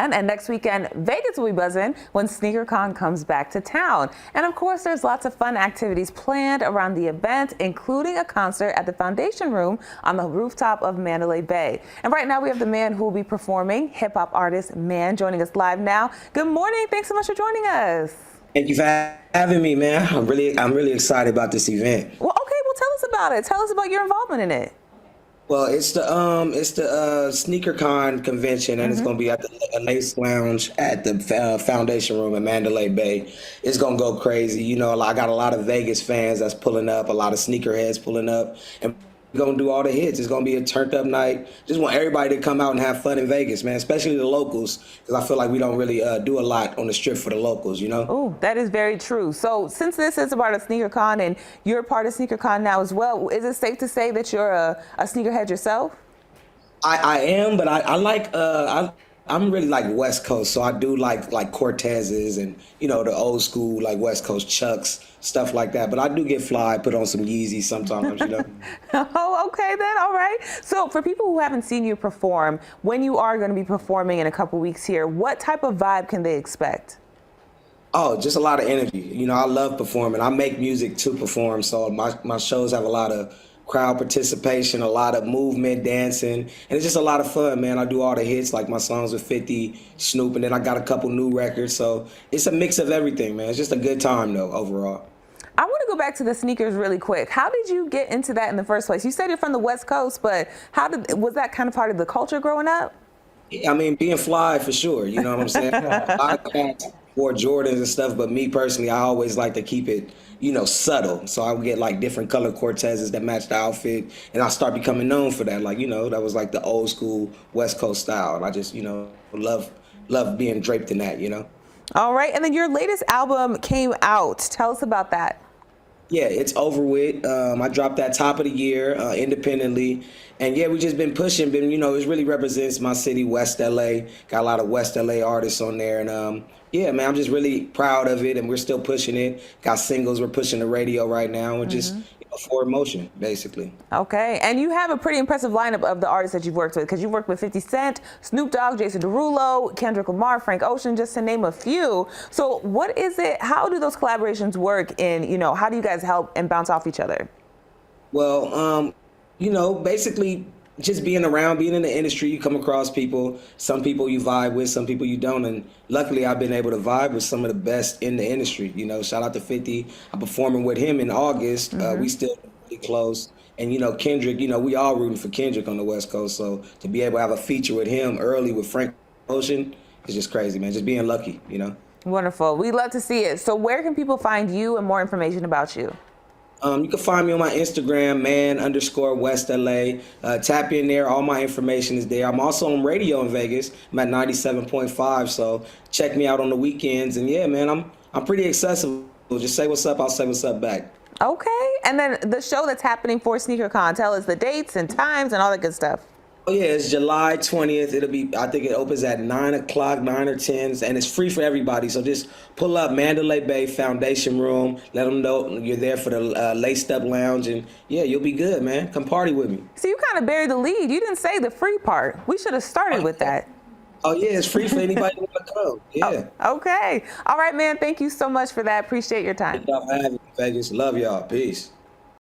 And next weekend, Vegas will be buzzing when SneakerCon comes back to town. And of course, there's lots of fun activities planned around the event, including a concert at the Foundation Room on the rooftop of Mandalay Bay. And right now we have the man who will be performing, hip hop artist Mann, joining us live now. Good morning. Thanks so much for joining us. Thank you for having me, man. I'm really excited about this event. Well, okay. Well, tell us about it. Tell us about your involvement in it. Well, it's the SneakerCon convention, and it's gonna be at the Lace Lounge at the Foundation Room in Mandalay Bay. It's gonna go crazy. You know, I got a lot of Vegas fans that's pulling up, a lot of sneakerheads pulling up, and we're gonna do all the hits. It's gonna be a turned up night. Just want everybody to come out and have fun in Vegas, man, especially the locals, because I feel like we don't really do a lot on the strip for the locals, you know? Oh, that is very true. So since this is a part of SneakerCon and you're part of SneakerCon now as well, is it safe to say that you're a sneakerhead yourself? I am, but I like I'm really like West Coast, so I do like Cortezes and the old school like West Coast Chucks, stuff like that. But I do get fly, put on some Yeezys sometimes. Oh, okay then. All right. So for people who haven't seen you perform, when you are going to be performing in a couple weeks here, what type of vibe can they expect? Oh, just a lot of energy. I love performing. I make music to perform, so my shows have a lot of crowd participation, a lot of movement, dancing, and it's just a lot of fun, man. I do all the hits, like my songs with 50, Snoop, and then I got a couple new records, so it's a mix of everything, man. It's just a good time, though, overall. I want to go back to the sneakers really quick. How did you get into that in the first place? You said you're from the West Coast, but was that kind of part of the culture growing up? I mean, being fly for sure, you know what I'm saying? A lot of cats wore Jordans and stuff, but me personally, I always like to keep it, subtle. So I would get like different color Cortezes that match the outfit, and I start becoming known for that. Like, that was like the old school West Coast style, and I just, love being draped in that. All right, and then your latest album came out. Tell us about that. Yeah, it's over with. I dropped that top of the year independently. And yeah, we just been pushing. It really represents my city, West LA. Got a lot of West LA artists on there. And yeah, man, I'm just really proud of it. And we're still pushing it. Got singles. We're pushing the radio right now. And just forward motion, basically. Okay. And you have a pretty impressive lineup of the artists that you've worked with, because you've worked with 50 Cent, Snoop Dogg, Jason Derulo, Kendrick Lamar, Frank Ocean, just to name a few. So what is it? How do those collaborations work? And, how do you guys help and bounce off each other? Well, basically just being around, being in the industry, you come across people. Some people you vibe with, some people you don't. And luckily, I've been able to vibe with some of the best in the industry. Shout out to 50. I'm performing with him in August. We still really close. And, Kendrick, we all rooting for Kendrick on the West Coast. So to be able to have a feature with him early with Frank Ocean is just crazy, man. Just being lucky. Wonderful. We'd love to see it. So where can people find you and more information about you? You can find me on my Instagram, man_West LA. Tap in there. All my information is there. I'm also on radio in Vegas. I'm at 97.5. So check me out on the weekends. And yeah, man, I'm pretty accessible. Just say what's up. I'll say what's up back. Okay. And then the show that's happening for SneakerCon, tell us the dates and times and all that good stuff. Oh yeah, it's July 20th. I think it opens at 9 o'clock, 9 or 10, and it's free for everybody. So just pull up Mandalay Bay Foundation Room. Let them know you're there for the Laced Up Lounge, and yeah, you'll be good, man. Come party with me. So you kind of buried the lead. You didn't say the free part. We should have started with that. Oh yeah, it's free for anybody who want to come. Yeah. Oh, okay. All right, man. Thank you so much for that. Appreciate your time. Thank y'all for having me, Vegas. Love y'all. Peace.